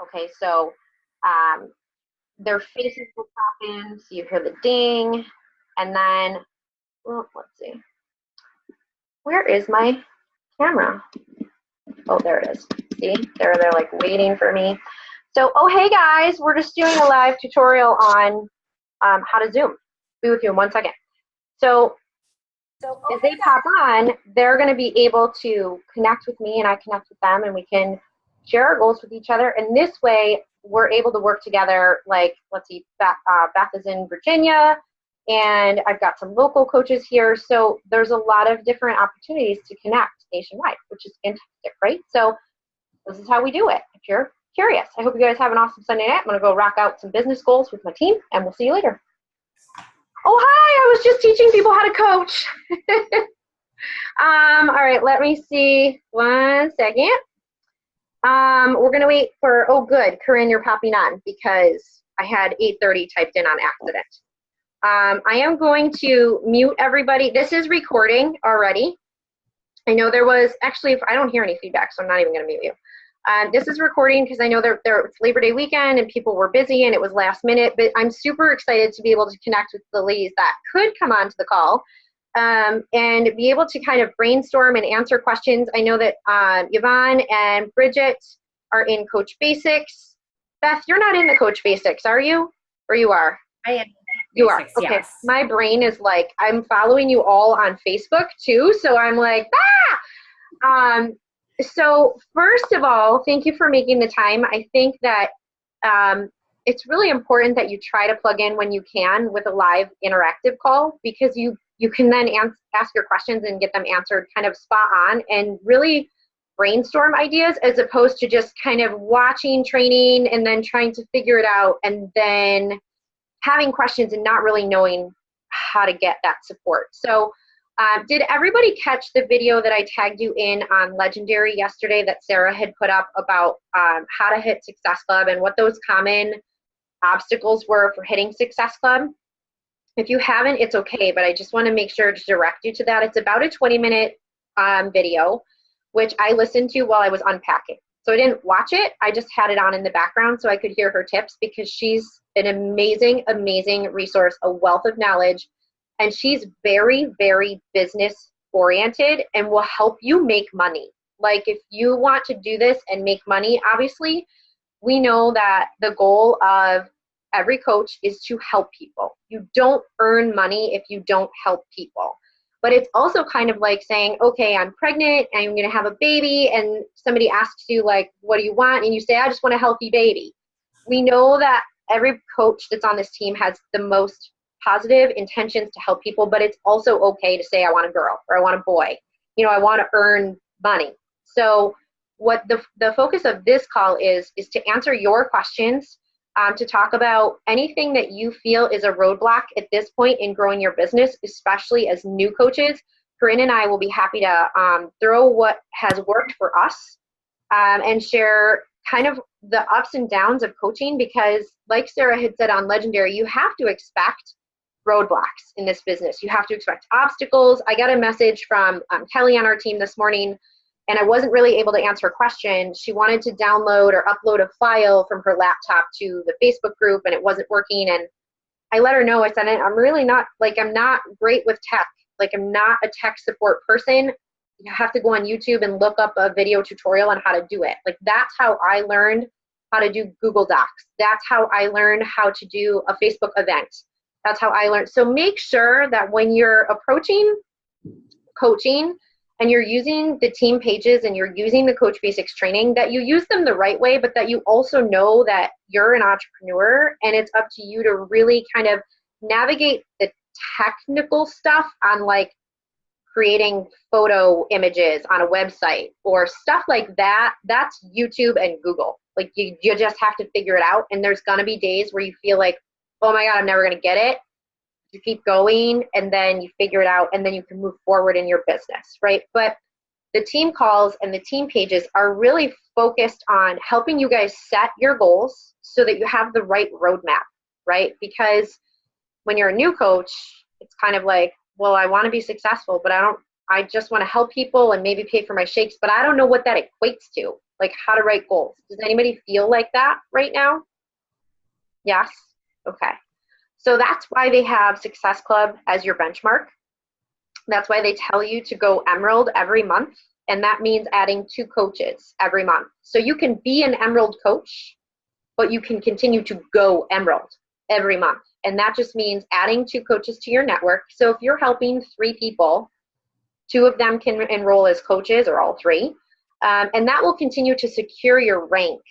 Okay, so um, their faces will pop in, so you hear the ding, and then, well, let's see. Where is my camera? Oh, there it is. See, they're like waiting for me. So, oh, hey guys, we're just doing a live tutorial on how to Zoom. Be with you in 1 second. So as they pop on, they're going to be able to connect with me and I connect with them and we can share our goals with each other. And this way, we're able to work together. Like, let's see, Beth is in Virginia and I've got some local coaches here. So there's a lot of different opportunities to connect nationwide, which is fantastic, right? So this is how we do it. If you're curious, I hope you guys have an awesome Sunday night. I'm going to go rock out some business goals with my team and we'll see you later. Oh, hi, I was just teaching people how to coach. All right, let me see 1 second. We're gonna wait for, oh good, Corinne, you're popping on because I had 8:30 typed in on accident. I am going to mute everybody. This is recording already. I know there was, actually, I don't hear any feedback, so I'm not even gonna mute you. This is recording because I know it's Labor Day weekend and people were busy and it was last minute, but I'm super excited to be able to connect with the ladies that could come onto the call and be able to kind of brainstorm and answer questions. I know that Yvonne and Bridget are in Coach Basics. Beth, you're not in the Coach Basics, are you? Or you are? I am. You are. Okay. Yes. My brain is like, I'm following you all on Facebook too, so I'm like, ah! So first of all, thank you for making the time. I think that it's really important that you try to plug in when you can with a live interactive call because you can then ask your questions and get them answered kind of spot on and really brainstorm ideas as opposed to just kind of watching training and then trying to figure it out and then having questions and not really knowing how to get that support. So did everybody catch the video that I tagged you in on Legendary yesterday that Sarah had put up about how to hit Success Club and what those common obstacles were for hitting Success Club? If you haven't, it's okay, but I just want to make sure to direct you to that. It's about a 20-minute video, which I listened to while I was unpacking. So I didn't watch it, I just had it on in the background so I could hear her tips because she's an amazing, amazing resource, a wealth of knowledge. And she's very, very business oriented and will help you make money. Like if you want to do this and make money, obviously, we know that the goal of every coach is to help people. You don't earn money if you don't help people. But it's also kind of like saying, okay, I'm pregnant, I'm gonna have a baby, and somebody asks you like, what do you want? And you say, I just want a healthy baby. We know that every coach that's on this team has the most positive intentions to help people, but it's also okay to say I want a girl or I want a boy. You know, I want to earn money. So what the focus of this call is to answer your questions, to talk about anything that you feel is a roadblock at this point in growing your business, especially as new coaches. Corinne and I will be happy to throw what has worked for us and share kind of the ups and downs of coaching because like Sarah had said on Legendary, you have to expect roadblocks in this business. You have to expect obstacles. I got a message from Kelly on our team this morning and I wasn't really able to answer her question. She wanted to download or upload a file from her laptop to the Facebook group and it wasn't working. And I let her know, I said, I'm really not, like, I'm not great with tech. Like, I'm not a tech support person. You have to go on YouTube and look up a video tutorial on how to do it. Like, that's how I learned how to do Google Docs. That's how I learned how to do a Facebook event. That's how I learned. So make sure that when you're approaching coaching and you're using the team pages and you're using the Coach Basics training, that you use them the right way, but that you also know that you're an entrepreneur and it's up to you to really kind of navigate the technical stuff on like creating photo images on a website or stuff like that. That's YouTube and Google. Like you just have to figure it out. And there's gonna be days where you feel like, oh my God, I'm never gonna get it. You keep going and then you figure it out and then you can move forward in your business, right? But the team calls and the team pages are really focused on helping you guys set your goals so that you have the right roadmap, right? Because when you're a new coach, it's kind of like, well, I want to be successful, but I just want to help people and maybe pay for my shakes, but I don't know what that equates to. like how to write goals. Does anybody feel like that right now? Yes? Okay. So that's why they have Success Club as your benchmark. That's why they tell you to go Emerald every month. And that means adding 2 coaches every month. So you can be an Emerald coach, but you can continue to go Emerald every month. And that just means adding 2 coaches to your network. So if you're helping 3 people, 2 of them can enroll as coaches, or all 3. And that will continue to secure your rank.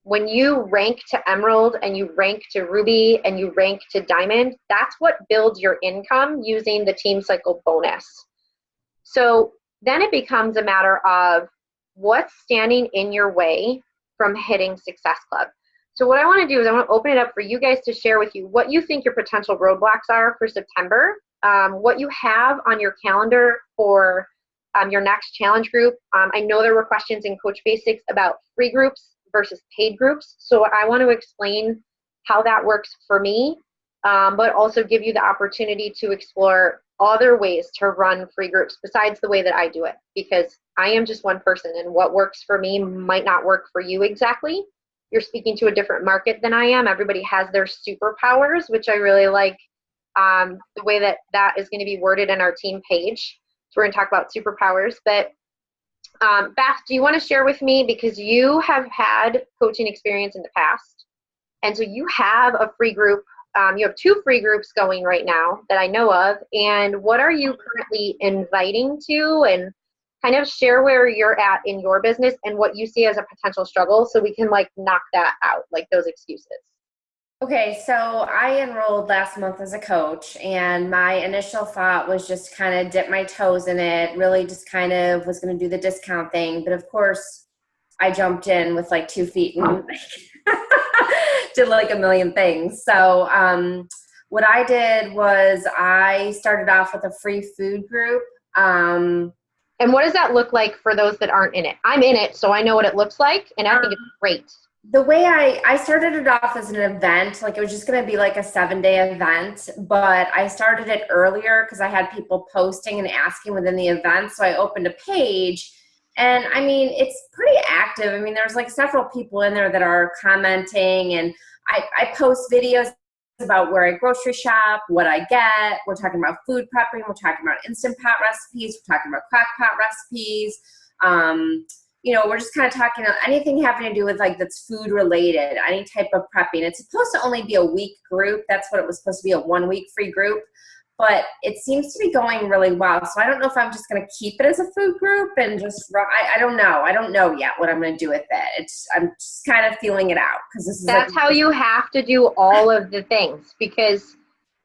When you rank to Emerald and you rank to Ruby and you rank to Diamond, that's what builds your income using the Team Cycle bonus. So then it becomes a matter of what's standing in your way from hitting Success Club. So what I want to do is I want to open it up for you guys to share with you what you think your potential roadblocks are for September, what you have on your calendar for your next challenge group. I know there were questions in Coach Basics about free groups versus paid groups. So I want to explain how that works for me, but also give you the opportunity to explore other ways to run free groups besides the way that I do it, because I am just one person and what works for me might not work for you exactly. You're speaking to a different market than I am. Everybody has their superpowers, which I really like the way that that is going to be worded in our team page. So we're going to talk about superpowers. But Beth, do you want to share with me, because you have had coaching experience in the past, and so you have a free group. You have 2 free groups going right now that I know of. And what are you currently inviting to? And kind of share where you're at in your business and what you see as a potential struggle, so we can like knock that out, like those excuses. Okay, so I enrolled last month as a coach, and my initial thought was just kind of dip my toes in it, really just kind of was going to do the discount thing. But of course, I jumped in with like 2 feet and did like a million things. So what I did was I started off with a free food group. And what does that look like for those that aren't in it? I'm in it, so I know what it looks like, and I think it's great. The way I started it off as an event, like it was just going to be like a 7-day event, but I started it earlier because I had people posting and asking within the event. So I opened a page, and I mean, it's pretty active. I mean, there's like several people in there that are commenting, and I post videos about where I grocery shop, what I get. We're talking about food prepping. We're talking about Instant Pot recipes. We're talking about crock pot recipes. You know, we're just kind of talking about anything having to do with like that's food related, any type of prepping. It's supposed to only be a week group. That's what it was supposed to be, a 1-week free group. But it seems to be going really well. So I don't know if I'm just going to keep it as a food group and just, I don't know. I don't know yet what I'm going to do with it. I'm just kind of feeling it out. Because this is That's how you have to do all of the things, because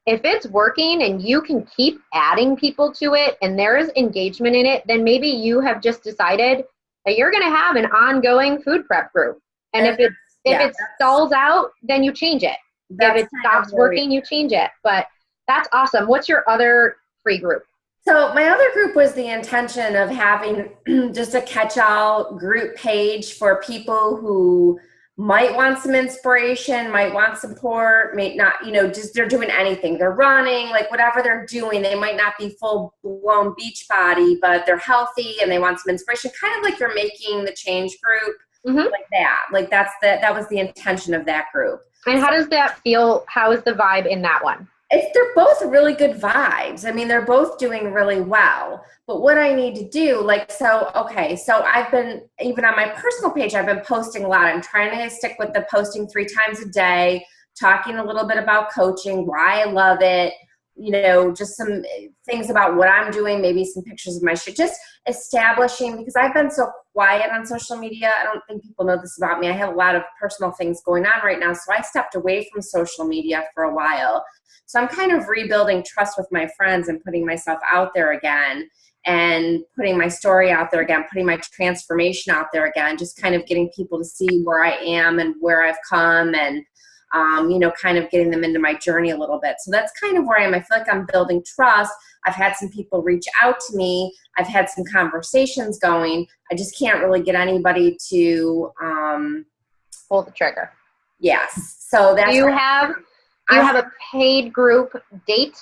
if it's working and you can keep adding people to it and there is engagement in it, then maybe you have just decided that you're going to have an ongoing food prep group. And if it stalls out, then you change it. If it stops working, you change it. But that's awesome. What's your other free group? So my other group was the intention of having just a catch-all group page for people who might want some inspiration, might want support, may not, you know, just they're doing anything. They're running, like whatever they're doing. They might not be full-blown beach body, but they're healthy and they want some inspiration. Kind of like you're making the change group, like that. Like that was the intention of that group. And how does that feel? How is the vibe in that one? They're both really good vibes. I mean, they're both doing really well. But what I need to do, so I've been, even on my personal page, I've been posting a lot. I'm trying to stick with the posting 3 times a day, talking a little bit about coaching, why I love it, you know, just some things about what I'm doing, maybe some pictures of my shit, just establishing, because I've been so quiet on social media. I don't think people know this about me. I have a lot of personal things going on right now. So I stepped away from social media for a while. So I'm kind of rebuilding trust with my friends and putting myself out there again and putting my story out there again, putting my transformation out there again, just kind of getting people to see where I am and where I've come and, you know, kind of getting them into my journey a little bit. So that's kind of where I am. I feel like I'm building trust. I've had some people reach out to me. I've had some conversations going. I just can't really get anybody to pull the trigger. Yes. So that's Do you have a paid group date?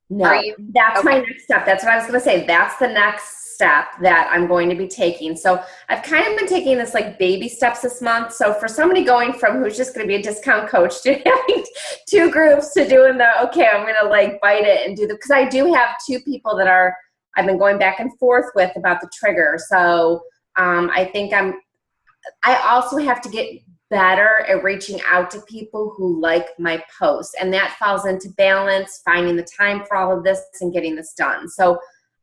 No, that's my next step. That's what I was going to say. That's the next step that I'm going to be taking. So I've kind of been taking this like baby steps this month. So for somebody going from who's just going to be a discount coach to having 2 groups to doing okay, I'm going to like bite it and do because I do have 2 people that I've been going back and forth with about the trigger. So I think I also have to get better at reaching out to people who like my posts, and that falls into balance, finding the time for all of this and getting this done. So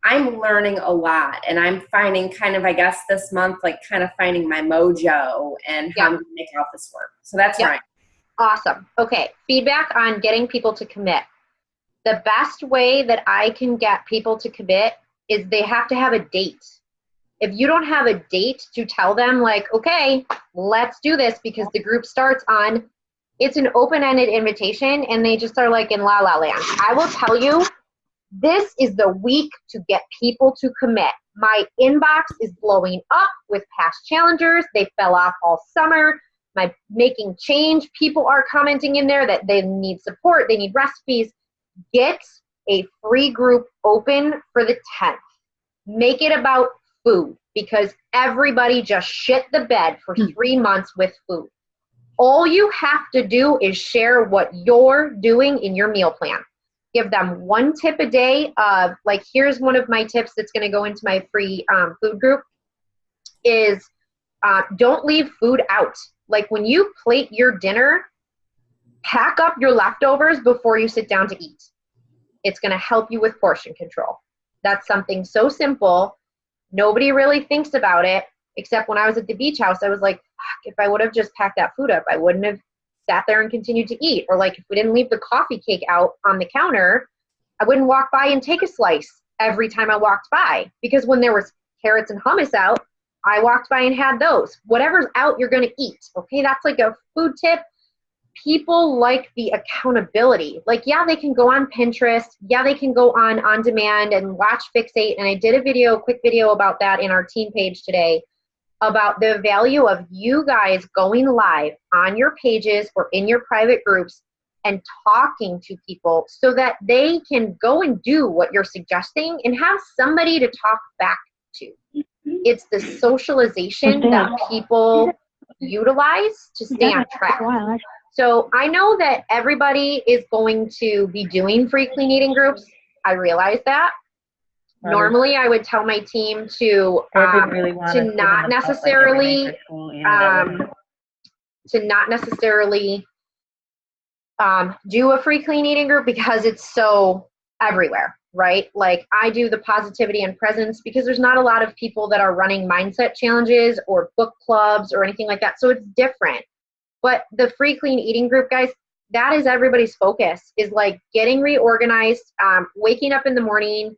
I'm learning a lot, and I'm finding kind of, I guess this month, like kind of finding my mojo and how I'm going to make all this work. So that's right. Awesome. Okay. Feedback on getting people to commit. The best way that I can get people to commit is they have to have a date. If you don't have a date to tell them like, okay, let's do this because the group starts on, it's an open-ended invitation and they just are like in la la land. I will tell you, this is the week to get people to commit. My inbox is blowing up with past challengers. They fell off all summer. My making change, people are commenting in there that they need support, they need recipes. Get a free group open for the 10th. Make it about food because everybody just shit the bed for 3 months with food. All you have to do is share what you're doing in your meal plan. Give them 1 tip a day of like, here's one of my tips that's going to go into my free food group is don't leave food out. Like when you plate your dinner, pack up your leftovers before you sit down to eat. It's going to help you with portion control. That's something so simple. Nobody really thinks about it, except when I was at the beach house, I was like, fuck, if I would have just packed that food up, I wouldn't have sat there and continued to eat. Or like if we didn't leave the coffee cake out on the counter, I wouldn't walk by and take a slice every time I walked by. Because when there was carrots and hummus out, I walked by and had those. Whatever's out, you're going to eat. Okay, that's like a food tip. People like the accountability. Like, yeah, they can go on Pinterest. Yeah, they can go on demand and watch Fixate. And I did a quick video about that in our team page today about the value of you guys going live on your pages or in your private groups and talking to people so that they can go and do what you're suggesting and have somebody to talk back to. It's the socialization that people utilize to stay on track. So I know that everybody is going to be doing free clean eating groups. I realize that. Normally, I would tell my team to not necessarily do a free clean eating group because it's so everywhere, right? Like I do the positivity and presence because there's not a lot of people that are running mindset challenges or book clubs or anything like that. So it's different. But the free clean eating group, guys, that is everybody's focus, is like getting reorganized, waking up in the morning,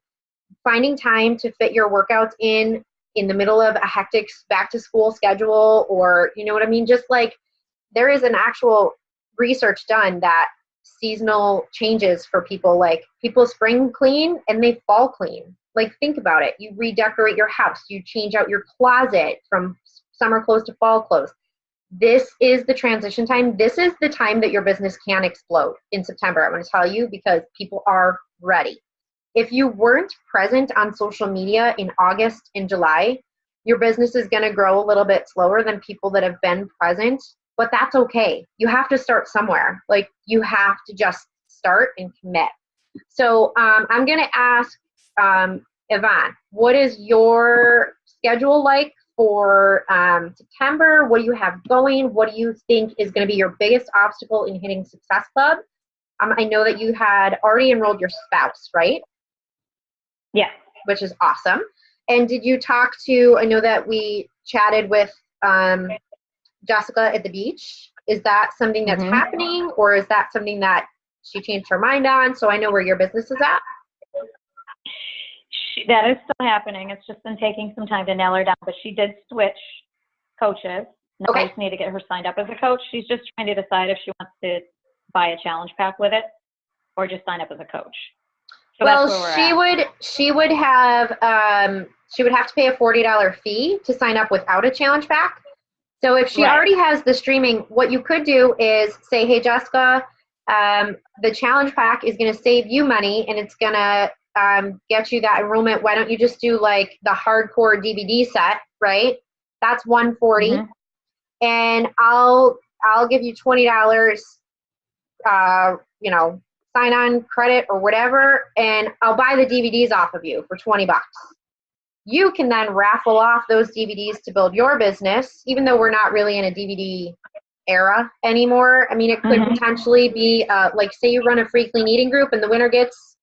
finding time to fit your workouts in the middle of a hectic back to school schedule, or you know what I mean? Just like there is an actual research done that seasonal changes for people, like people spring clean and they fall clean. Like think about it. You redecorate your house, you change out your closet from summer clothes to fall clothes. This is the transition time. This is the time that your business can explode in September. I'm going to tell you because people are ready. If you weren't present on social media in August and July, your business is going to grow a little bit slower than people that have been present, but that's okay. You have to start somewhere. Like you have to just start and commit. So I'm going to ask Yvonne, what is your schedule like for September? What do you have going? What do you think is going to be your biggest obstacle in hitting Success Club? I know that you had already enrolled your spouse, right? Yeah. Which is awesome. And did you talk to, I know that we chatted with Jessica at the beach. Is that something that's happening, or is that something that she changed her mind on? So I know where your business is at. That is still happening. It's just been taking some time to nail her down, but she did switch coaches. Now I just need to get her signed up as a coach. She's just trying to decide if she wants to buy a challenge pack with it or just sign up as a coach. So well, she would have to pay a $40 fee to sign up without a challenge pack. So if she already has the streaming, what you could do is say, hey, Jessica, the challenge pack is going to save you money, and it's going to get you that enrollment, why don't you just do like the hardcore DVD set, right? That's $140, and I'll give you $20, sign on credit or whatever, and I'll buy the DVDs off of you for $20. You can then raffle off those DVDs to build your business, even though we're not really in a DVD era anymore. I mean, it could potentially be like, say you run a free clean eating group and the winner gets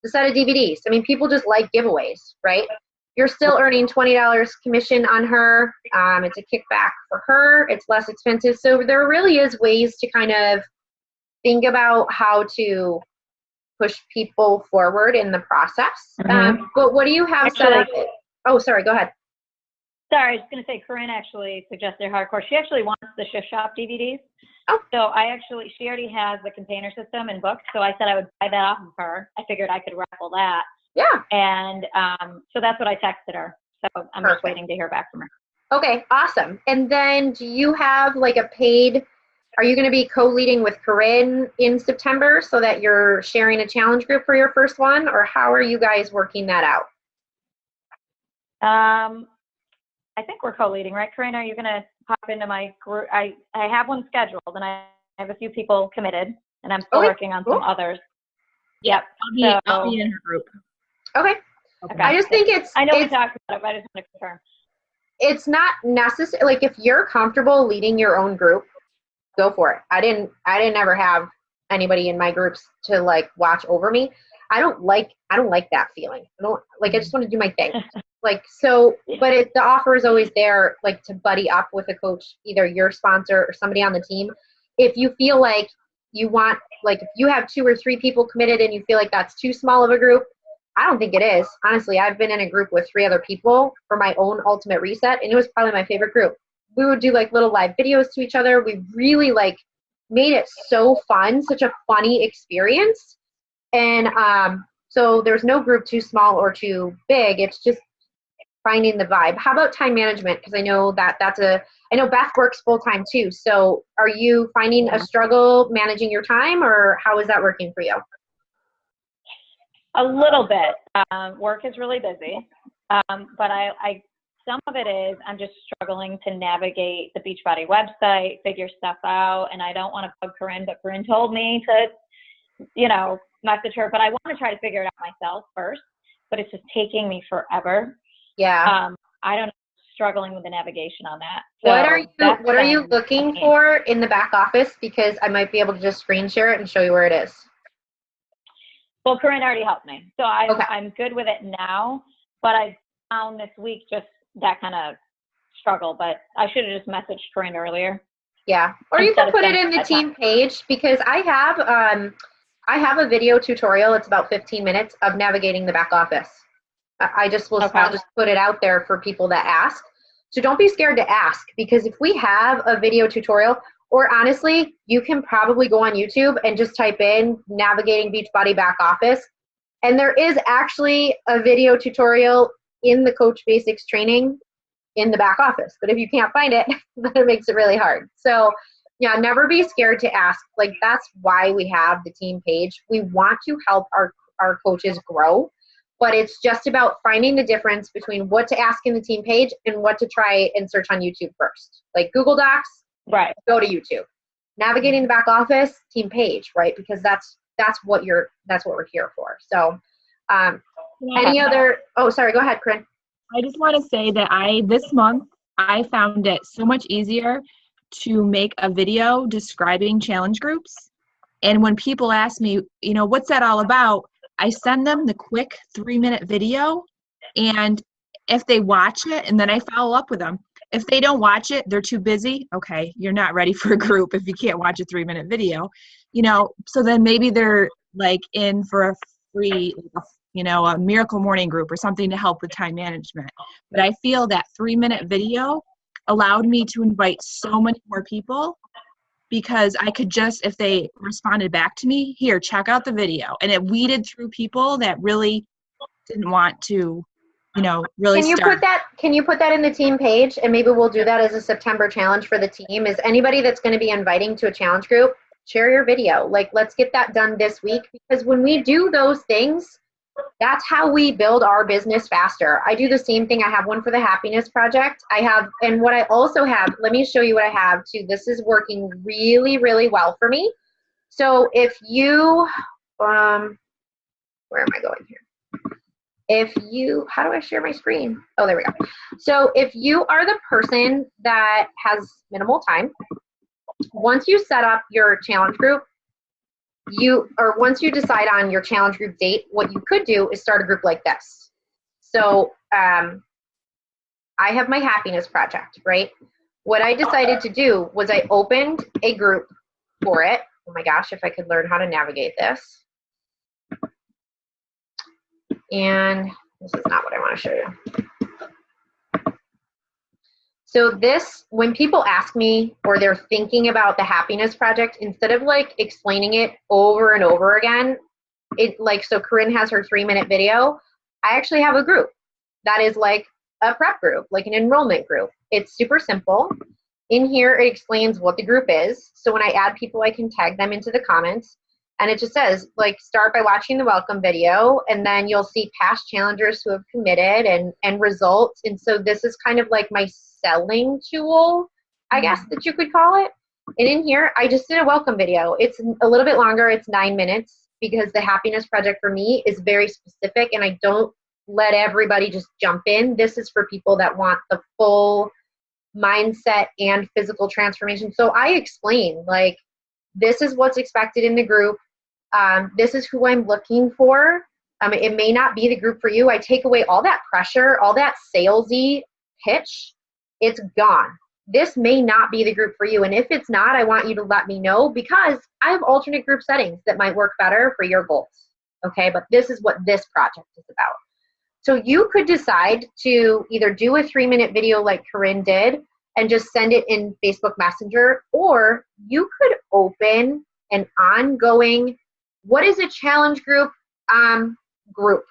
the set of DVDs. I mean, people just like giveaways, right? You're still earning $20 commission on her. It's a kickback for her. It's less expensive. So there really is ways to kind of think about how to push people forward in the process. But what do you have set up? Oh, sorry, go ahead. Sorry, I was going to say, Corinne actually suggested hardcore. She actually wants the Shift Shop DVDs. Oh. So she already has the container system and books. So I said I would buy that off of her. I figured I could raffle that. Yeah. And so that's what I texted her. So I'm just waiting to hear back from her. Okay, awesome. And then do you have like a paid, are you going to be co-leading with Corinne in September so that you're sharing a challenge group for your first one? Or how are you guys working that out? I think we're co-leading, right, Corinne? Are you going to hop into my group? I have one scheduled, and I have a few people committed, and I'm still working on some others. Yep. I'll be in her group. Okay. I just think I know we talked about it, but I just want to confirm. It's not necessary. Like, if you're comfortable leading your own group, go for it. I didn't ever have anybody in my groups to like watch over me. I don't like that feeling. I just want to do my thing. But the offer is always there, like, to buddy up with a coach, either your sponsor or somebody on the team. If you feel like you want, like, if you have 2 or 3 people committed and you feel like that's too small of a group, I don't think it is. Honestly, I've been in a group with 3 other people for my own Ultimate Reset, and it was probably my favorite group. We would do like little live videos to each other. We really like made it so fun, such a funny experience. And so there's no group too small or too big. It's just finding the vibe. How about time management? Because I know I know Beth works full time too. So are you finding a struggle managing your time, or how is that working for you? A little bit. Work is really busy, but I some of it is I'm just struggling to navigate the Beachbody website, figure stuff out, and I don't want to bug Corinne, but Corinne told me to, message her, but I want to try to figure it out myself first, but it's just taking me forever. Yeah. I don't know, struggling with the navigation on that. So what are you looking for in the back office? Because I might be able to just screen share it and show you where it is. Well, Corinne already helped me. So I'm good with it now, but I found this week just that kind of struggle, but I should have just messaged Corinne earlier. Yeah. Or you can put it in the team page, because I have a video tutorial. It's about 15 minutes of navigating the back office. I'll just put it out there for people that ask. So don't be scared to ask, because if we have a video tutorial, or honestly, you can probably go on YouTube and just type in navigating Beachbody back office. And there is actually a video tutorial in the Coach Basics training in the back office. But if you can't find it, then it makes it really hard. So yeah, never be scared to ask. Like, that's why we have the team page. We want to help our coaches grow, but it's just about finding the difference between what to ask in the team page and what to try and search on YouTube first. Like Google Docs, right? Go to YouTube. Navigating the back office, team page, right? Because that's what we're here for. So sorry, go ahead, Corinne. I just want to say that this month I found it so much easier to make a video describing challenge groups. And when people ask me, what's that all about? I send them the quick 3-minute video, and if they watch it, and then I follow up with them. If they don't watch it, they're too busy. Okay, you're not ready for a group if you can't watch a 3-minute video. So then maybe they're like in for a free, a miracle morning group or something to help with time management. But I feel that 3-minute video allowed me to invite so many more people, because I could just, if they responded back to me, here, check out the video. And it weeded through people that really didn't want to, really start. Can you put that in the team page? And maybe we'll do that as a September challenge for the team. Is anybody that's going to be inviting to a challenge group, share your video. Like, let's get that done this week, because when we do those things, That's how we build our business faster. I do the same thing. I have one for the Happiness Project. And what I also have, let me show you what I have too. This is working really, really well for me. So if you, where am I going here? How do I share my screen? Oh, there we go. So if you are the person that has minimal time, once you set up your challenge group, once you decide on your challenge group date, what you could do is start a group like this. So I have my Happiness Project, right? What I decided to do was I opened a group for it. Oh my gosh, if I could learn how to navigate this. And this is not what I want to show you. So this, when people ask me or they're thinking about the Happiness Project, instead of like explaining it over and over again, so Corinne has her 3-minute video. I actually have a group that is like a prep group, like an enrollment group. It's super simple. In here, it explains what the group is. So when I add people, I can tag them into the comments. And it just says, like, start by watching the welcome video, and then you'll see past challengers who have committed and results. And so this is kind of like my selling tool, I guess that you could call it. And in here, I just did a welcome video. It's a little bit longer. It's 9 minutes because the Happiness Project for me is very specific, and I don't let everybody just jump in. This is for people that want the full mindset and physical transformation. So I explain, like, this is what's expected in the group. This is who I'm looking for. It may not be the group for you. I take away all that pressure, all that salesy pitch. It's gone. This may not be the group for you. And if it's not, I want you to let me know, because I have alternate group settings that might work better for your goals. Okay, but this is what this project is about. So you could decide to either do a 3-minute video like Corinne did and just send it in Facebook Messenger, or you could open an ongoing, what is a challenge group, group.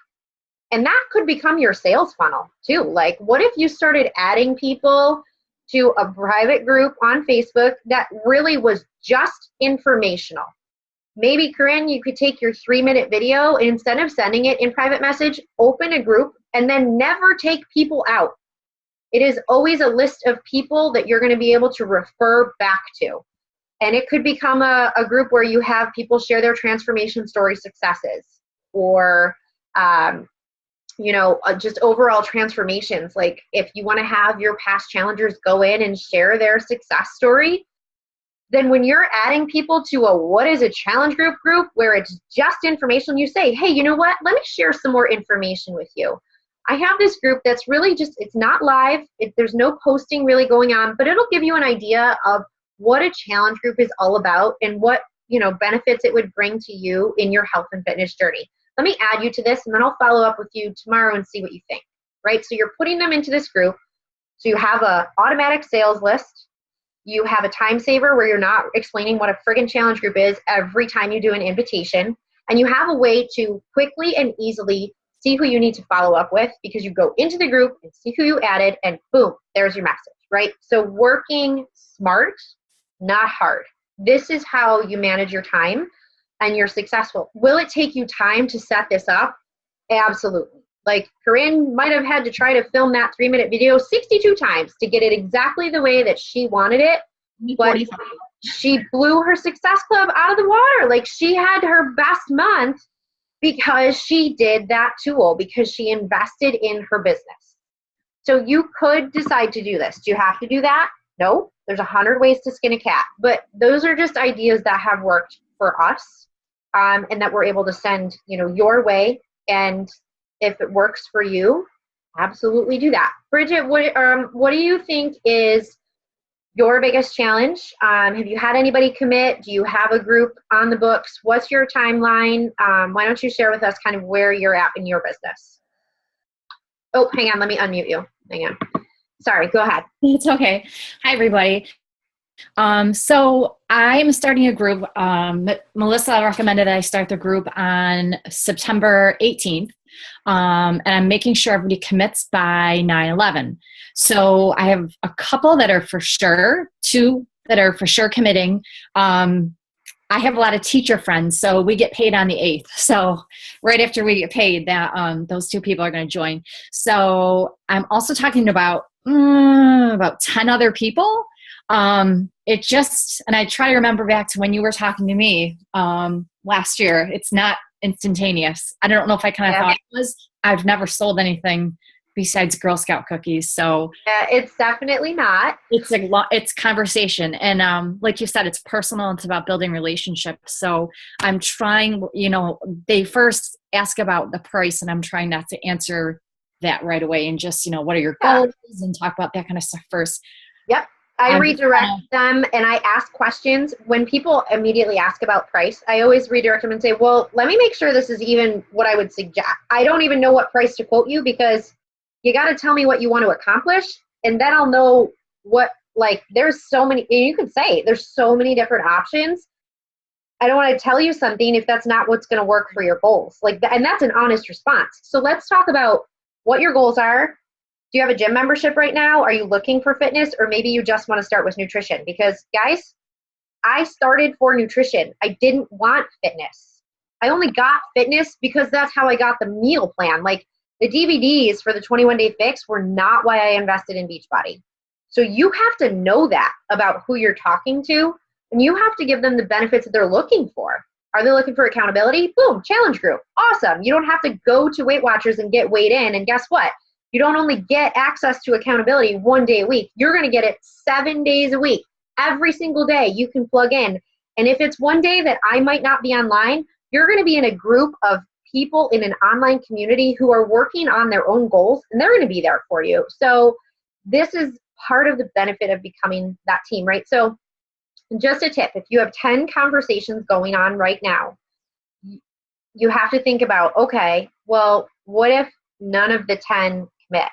And that could become your sales funnel too. Like, what if you started adding people to a private group on Facebook that really was just informational? Maybe, Corinne, you could take your 3-minute video, and instead of sending it in private message, open a group and then never take people out. It is always a list of people that you're going to be able to refer back to. And it could become a group where you have people share their transformation story successes, or just overall transformations. Like, if you want to have your past challengers go in and share their success story, then when you're adding people to a what is a challenge group where it's just information, you say, hey, you know what? Let me share some more information with you. I have this group that's really just, it's not live. There's no posting really going on, but it'll give you an idea of what a challenge group is all about and what, benefits it would bring to you in your health and fitness journey. Let me add you to this, and then I'll follow up with you tomorrow and see what you think, right? So you're putting them into this group. So you have a automatic sales list. You have a time saver where you're not explaining what a friggin' challenge group is every time you do an invitation. And you have a way to quickly and easily see who you need to follow up with, because you go into the group and see who you added, and boom, there's your message, right? So working smart, not hard. This is how you manage your time and you're successful. Will it take you time to set this up? Absolutely. Like, Corinne might have had to try to film that 3-minute video 62 times to get it exactly the way that she wanted it. But she blew her success club out of the water. Like, she had her best month because she did that tool, because she invested in her business. So you could decide to do this. Do you have to do that? No. There's 100 ways to skin a cat. But those are just ideas that have worked for us, and that we're able to send, your way. And if it works for you, absolutely do that. Bridget, what do you think is your biggest challenge? Have you had anybody commit? Do you have a group on the books? What's your timeline? Why don't you share with us kind of where you're at in your business? Oh, hang on. Let me unmute you. Hang on. Sorry. Go ahead. It's okay. Hi, everybody. So I'm starting a group. Melissa recommended I start the group on September 18th. And I'm making sure everybody commits by 9/11. So I have a couple that are for sure, 2 that are for sure committing. I have a lot of teacher friends, so we get paid on the 8th. So right after we get paid, that those two people are going to join. So I'm also talking about 10 other people. It just, and I try to remember back to when you were talking to me last year. It's not instantaneous. I don't know if I kind of thought it was. I've never sold anything besides Girl Scout cookies. So yeah, it's definitely not. It's conversation. And like you said, it's personal. It's about building relationships. So I'm trying, they first ask about the price, and I'm trying not to answer that right away and just, what are your goals and talk about that kind of stuff first. Yep. I redirect them and I ask questions. When people immediately ask about price, I always redirect them and say, well, let me make sure this is even what I would suggest. I don't even know what price to quote you, because you got to tell me what you want to accomplish, and then I'll know what, there's so many, and you can say there's so many different options. I don't want to tell you something if that's not what's going to work for your goals. And that's an honest response. So let's talk about what your goals are. Do you have a gym membership right now? Are you looking for fitness? Or maybe you just want to start with nutrition? Because guys, I started for nutrition. I didn't want fitness. I only got fitness because that's how I got the meal plan. The DVDs for the 21-day fix were not why I invested in Beachbody. So you have to know that about who you're talking to, and you have to give them the benefits that they're looking for. Are they looking for accountability? Boom, challenge group. Awesome. You don't have to go to Weight Watchers and get weighed in. And guess what? You don't only get access to accountability 1 day a week. You're going to get it 7 days a week. Every single day you can plug in. And if it's one day that I might not be online, you're going to be in a group of people in an online community who are working on their own goals, and they're going to be there for you. So this is part of the benefit of becoming that team, right? So just a tip, if you have 10 conversations going on right now, you have to think about, okay, well, what if none of the 10 commit?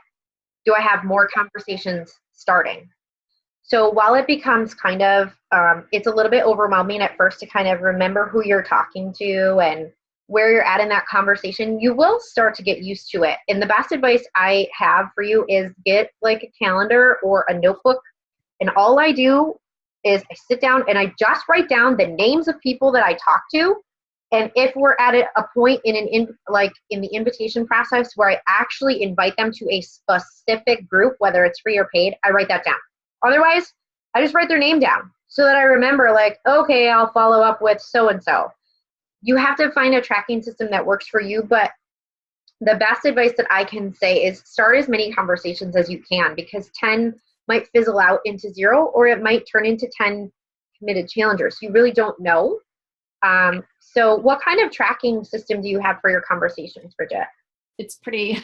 Do I have more conversations starting? So while it becomes kind of, it's a little bit overwhelming at first to kind of remember who you're talking to and where you're at in that conversation, you will start to get used to it. And the best advice I have for you is get a calendar or a notebook. And all I do is I sit down and I just write down the names of people that I talk to. And if we're at a point in the invitation process where I actually invite them to a specific group, whether it's free or paid, I write that down. Otherwise, I just write their name down so that I remember, okay, I'll follow up with so-and-so. You have to find a tracking system that works for you, but the best advice that I can say is start as many conversations as you can, because 10 might fizzle out into 0, or it might turn into 10 committed challengers. You really don't know. So what kind of tracking system do you have for your conversations, Bridget? It's pretty,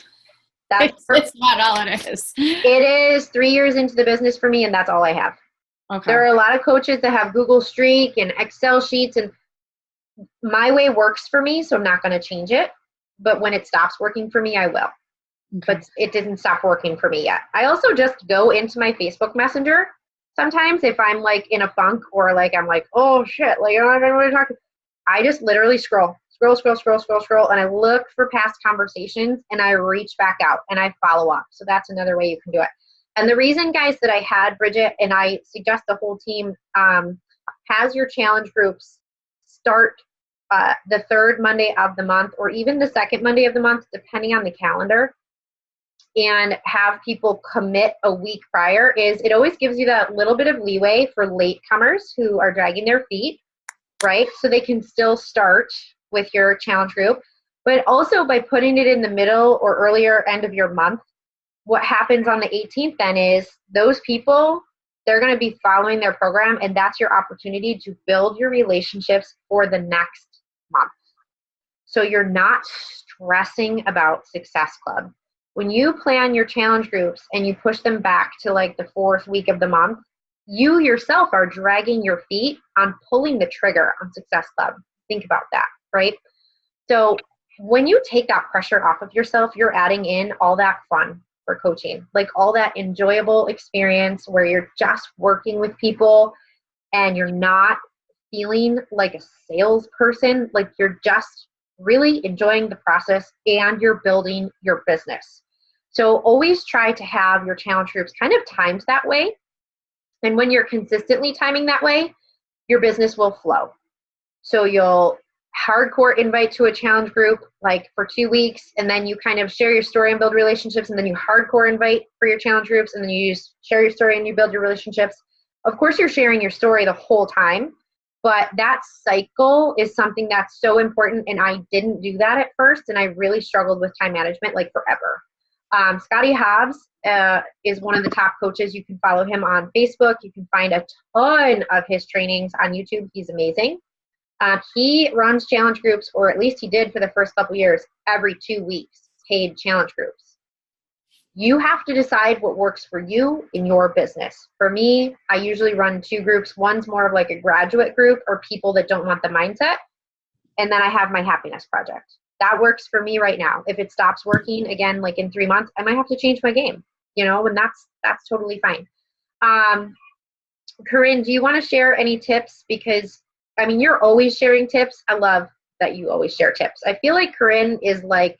it's not all it is. It is 3 years into the business for me, and that's all I have. Okay. There are a lot of coaches that have Google Streak and Excel sheets, and my way works for me, so I'm not going to change it. But when it stops working for me, I will. Okay. But it didn't stop working for me yet. I also just go into my Facebook Messenger sometimes if I'm in a funk, or I'm oh shit, I don't know what to talk to. I just literally scroll, and I look for past conversations, and I reach back out and I follow up. So that's another way you can do it. And the reason, guys, that I had Bridget, and I suggest the whole team has your challenge groups start the 3rd Monday of the month, or even the 2nd Monday of the month, depending on the calendar, and have people commit a week prior, is it always gives you that little bit of leeway for latecomers who are dragging their feet, right? So they can still start with your challenge group. But also by putting it in the middle or earlier end of your month, what happens on the 18th then is those people, they're going to be following their program, and that's your opportunity to build your relationships for the next month. So you're not stressing about Success Club. When you plan your challenge groups and you push them back to the 4th week of the month, you yourself are dragging your feet on pulling the trigger on Success Club. Think about that, right? So when you take that pressure off of yourself, you're adding in all that fun for coaching, all that enjoyable experience where you're just working with people and you're not feeling like a salesperson, you're just really enjoying the process and you're building your business. So always try to have your challenge groups kind of timed that way. And when you're consistently timing that way, your business will flow. So you'll hardcore invite to a challenge group like for 2 weeks, and then you kind of share your story and build relationships, and then you hardcore invite for your challenge groups, and then you share your story and you build your relationships. Of course, you're sharing your story the whole time, but that cycle is something that's so important, and I didn't do that at first, and I really struggled with time management like forever. Scotty Hobbs is one of the top coaches. You can follow him on Facebook. You can find a ton of his trainings on YouTube. He's amazing. He runs challenge groups, or at least he did for the first couple years, every 2 weeks, paid challenge groups. You have to decide what works for you in your business. For me, I usually run 2 groups. One's more of like a graduate group or people that don't want the mindset. And then I have my happiness project. That works for me right now. If it stops working again, like in 3 months, I might have to change my game, and that's totally fine. Corinne, do you want to share any tips? Because you're always sharing tips. I love that you always share tips. I feel like Corinne is like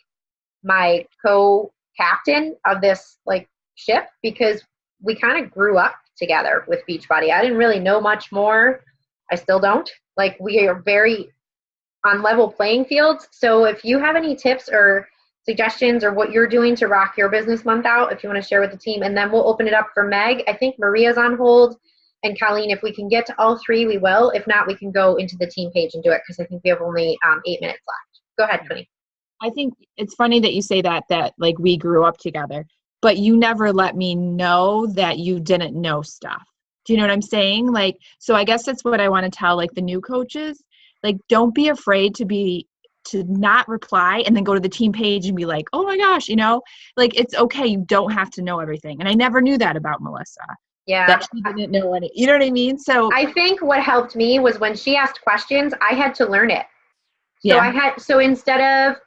my co-captain of this like ship, because we kind of grew up together with Beachbody. I didn't really know much more. I still don't. Like, we are very on level playing fields. So if you have any tips or suggestions or what you're doing to rock your business month out, if you want to share with the team, and then we'll open it up for Meg. I think Maria's on hold. And Colleen, if we can get to all 3, we will. If not, we can go into the team page and do it, because I think we have only 8 minutes left. Go ahead, Connie. I think it's funny that you say that like we grew up together, but you never let me know that you didn't know stuff. Do you know what I'm saying? Like, so I guess that's what I want to tell like the new coaches. Like, don't be afraid to not reply and then go to the team page and be like, oh my gosh, like, it's okay. You don't have to know everything. And I never knew that about Melissa. Yeah. That she didn't know any, you know what I mean? So I think what helped me was when she asked questions, I had to learn it. So instead of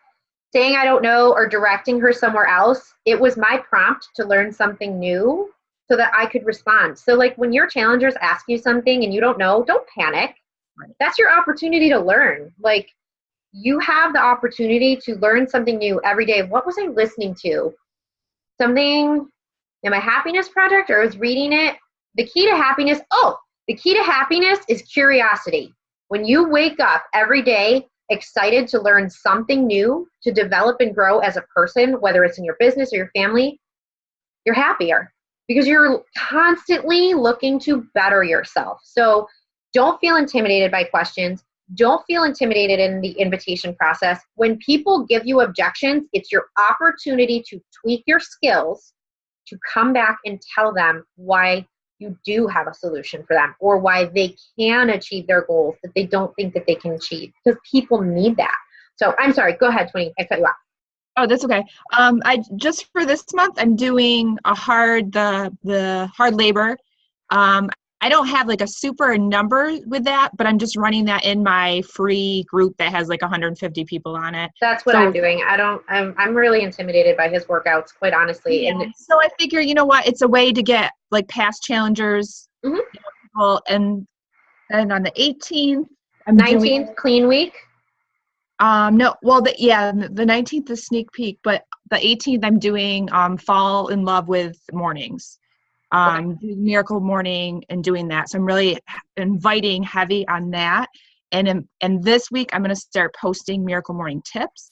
saying I don't know or directing her somewhere else, it was my prompt to learn something new so that I could respond. So like, when your challengers ask you something and you don't know, don't panic. Right. That's your opportunity to learn. Like, you have the opportunity to learn something new every day. What was I listening to? Something in my happiness project, or I was reading it. The key to happiness is curiosity. When you wake up every day excited to learn something new, to develop and grow as a person, whether it's in your business or your family, you're happier because you're constantly looking to better yourself. So don't feel intimidated by questions. Don't feel intimidated in the invitation process. When people give you objections, it's your opportunity to tweak your skills, to come back and tell them why you do have a solution for them, or why they can achieve their goals that they don't think that they can achieve, because people need that. So I'm sorry, go ahead, Twinnie, I cut you off. Oh, that's okay. I just for this month, I'm doing the hard labor. I don't have like a super number with that, but I'm just running that in my free group that has like 150 people on it. That's what I'm doing. I'm really intimidated by his workworkouts, quite honestly. Yeah. And so I figure, you know what, it's a way to get like past challengers, people, and then on the 18th, I'm 19th doing, clean week. No, well, the 19th is sneak peek, but the 18th I'm doing fall in love with mornings. Doing Miracle Morning and doing that. So I'm really inviting heavy on that. And this week I'm going to start posting Miracle Morning tips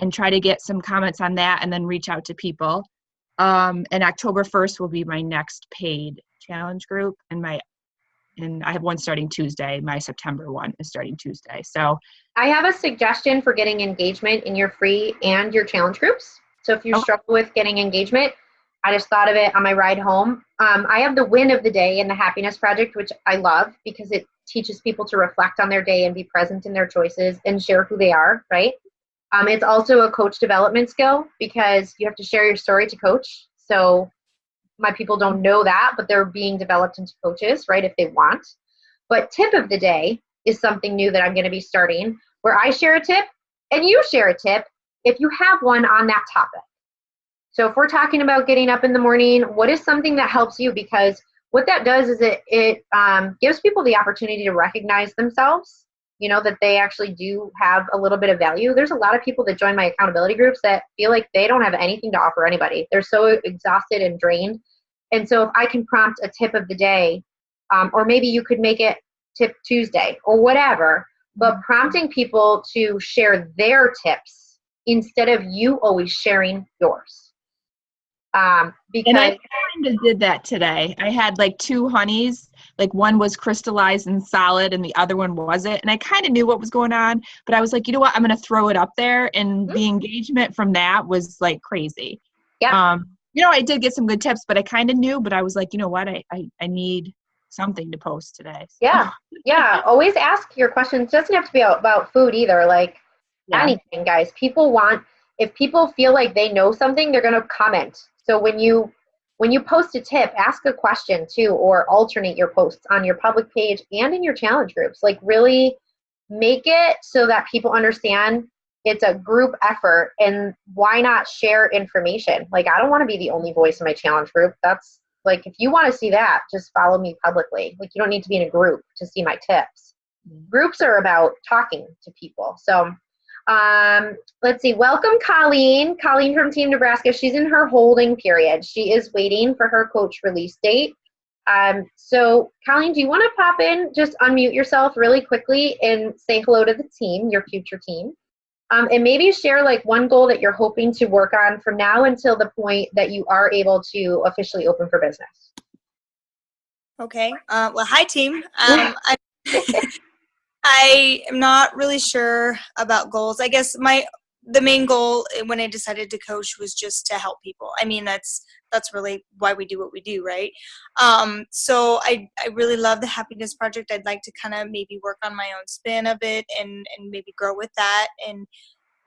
and try to get some comments on that and then reach out to people. And October 1st will be my next paid challenge group, and I have one starting Tuesday. My September one is starting Tuesday. So I have a suggestion for getting engagement in your free and your challenge groups. So if you struggle with getting engagement, I just thought of it on my ride home. I have the win of the day in the Happiness Project, which I love because it teaches people to reflect on their day and be present in their choices and share who they are, right? It's also a coach development skill because you have to share your story to coach. So my people don't know that, but they're being developed into coaches, right, if they want. But tip of the day is something new that I'm going to be starting, where I share a tip and you share a tip if you have one on that topic. So if we're talking about getting up in the morning, what is something that helps you? Because what that does is it gives people the opportunity to recognize themselves, that they actually do have a little bit of value. There's a lot of people that join my accountability groups that feel like they don't have anything to offer anybody. They're so exhausted and drained. And so if I can prompt a tip of the day, or maybe you could make it tip Tuesday or whatever, but prompting people to share their tips instead of you always sharing yours. Because and I kind of did that today. I had like 2 honeys, like one was crystallized and solid and the other one wasn't. And I kind of knew what was going on, but I was like, you know what, I'm going to throw it up there. And the engagement from that was like crazy. Yeah. You know, I did get some good tips, but I kind of knew, but I was like, you know what, I need something to post today. So. Yeah. Yeah. Always ask your questions. It doesn't have to be about food either. Like anything, guys. If people feel like they know something, they're going to comment. So when you post a tip, ask a question too, or alternate your posts on your public page and in your challenge groups. Like really make it so that people understand it's a group effort, and why not share information? Like, I don't want to be the only voice in my challenge group. That's like, if you want to see that, just follow me publicly. Like, you don't need to be in a group to see my tips. Groups are about talking to people. So let's see. Welcome, Colleen. Colleen from Team Nebraska. She's in her holding period. She is waiting for her coach release date. So Colleen, do you want to pop in? Just unmute yourself really quickly and say hello to the team, your future team. And maybe share like one goal that you're hoping to work on from now until the point that you are able to officially open for business. Okay. Well, hi, team. I am not really sure about goals. I guess the main goal when I decided to coach was just to help people. I mean, that's really why we do what we do, right? So I really love the Happiness Project. I'd like to kind of maybe work on my own spin of it and maybe grow with that and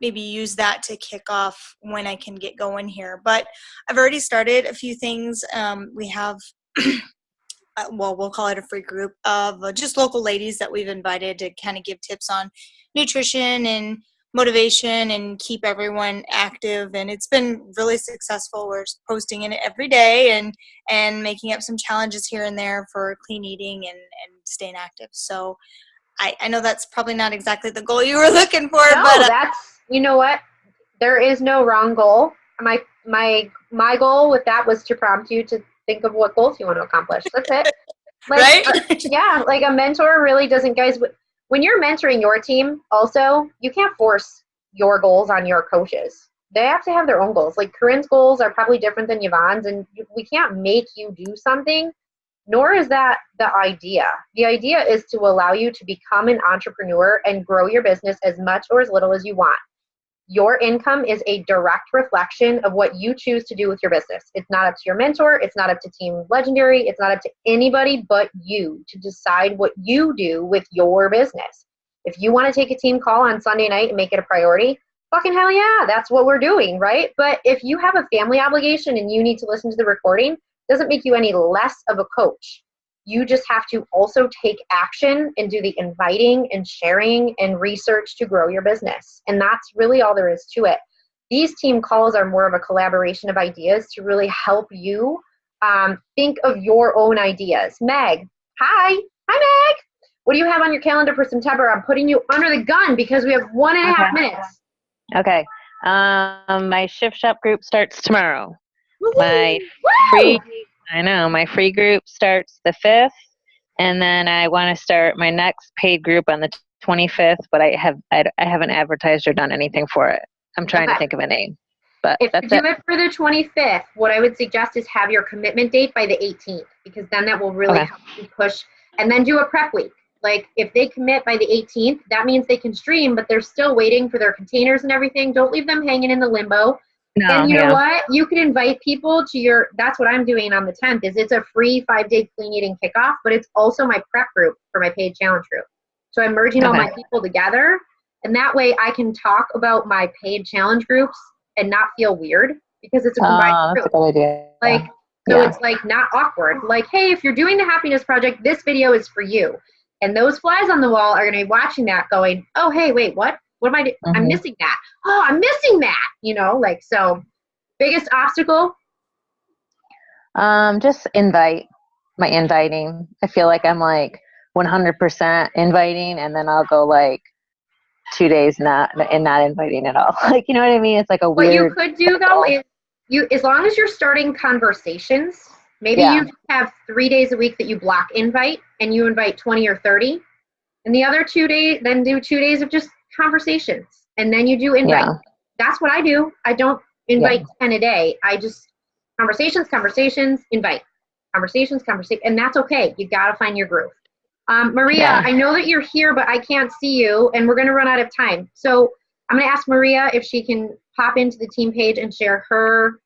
maybe use that to kick off when I can get going here. But I've already started a few things. We have well, we'll call it a free group of just local ladies that we've invited to kind of give tips on nutrition and motivation and keep everyone active. And it's been really successful. We're posting in it every day and making up some challenges here and there for clean eating and staying active. So I know that's probably not exactly the goal you were looking for. No, but that's, you know what? There is no wrong goal. My goal with that was to prompt you to think of what goals you want to accomplish. That's it. Like, right? Yeah, like a mentor really doesn't, guys, when you're mentoring your team also, you can't force your goals on your coaches. They have to have their own goals. Like Corinne's goals are probably different than Yvonne's, and we can't make you do something, nor is that the idea. The idea is to allow you to become an entrepreneur and grow your business as much or as little as you want. Your income is a direct reflection of what you choose to do with your business. It's not up to your mentor. It's not up to Team Legendary. It's not up to anybody but you to decide what you do with your business. If you want to take a team call on Sunday night and make it a priority, fucking hell yeah, that's what we're doing, right? But if you have a family obligation and you need to listen to the recording, it doesn't make you any less of a coach. You just have to also take action and do the inviting and sharing and research to grow your business. And that's really all there is to it. These team calls are more of a collaboration of ideas to really help you think of your own ideas. Meg, hi. Hi, Meg. What do you have on your calendar for September? I'm putting you under the gun because we have 1.5 minutes. Okay. My Shift Shop group starts tomorrow. Woo-hoo. My free group starts the 5th, and then I want to start my next paid group on the 25th, but I haven't advertised or done anything for it. I'm trying to think of a name, but if that's you do it for the 25th, what I would suggest is have your commitment date by the 18th, because then that will really help you push, and then do a prep week. Like if they commit by the 18th, that means they can stream, but they're still waiting for their containers and everything. Don't leave them hanging in the limbo. No, and you know what? You can invite people to that's what I'm doing on the 10th, is it's a free 5-day clean eating kickoff, but it's also my prep group for my paid challenge group. So I'm merging all my people together, and that way I can talk about my paid challenge groups and not feel weird, because it's a combined group. That's a good idea. Like, so it's like not awkward. Like, hey, if you're doing the Happiness Project, this video is for you. And those flies on the wall are going to be watching that going, oh, hey, wait, what? What am I doing? I'm missing that. Oh, I'm missing that. Like, so biggest obstacle? Just my inviting. I feel like I'm like 100% inviting, and then I'll go like 2 days not inviting at all. Like, you know what I mean? It's like a weird. What you could do though is as long as you're starting conversations, maybe you have 3 days a week that you block invite and you invite 20 or 30. And the other 2 days, then do 2 days of just conversations. And then you do invite. Yeah. That's what I do. I don't invite 10 a day. I just conversations, invite. Conversations, and that's okay. You got to find your groove. Maria, Yeah. I know that you're here, but I can't see you, and we're going to run out of time. So I'm going to ask Maria if she can pop into the team page and share her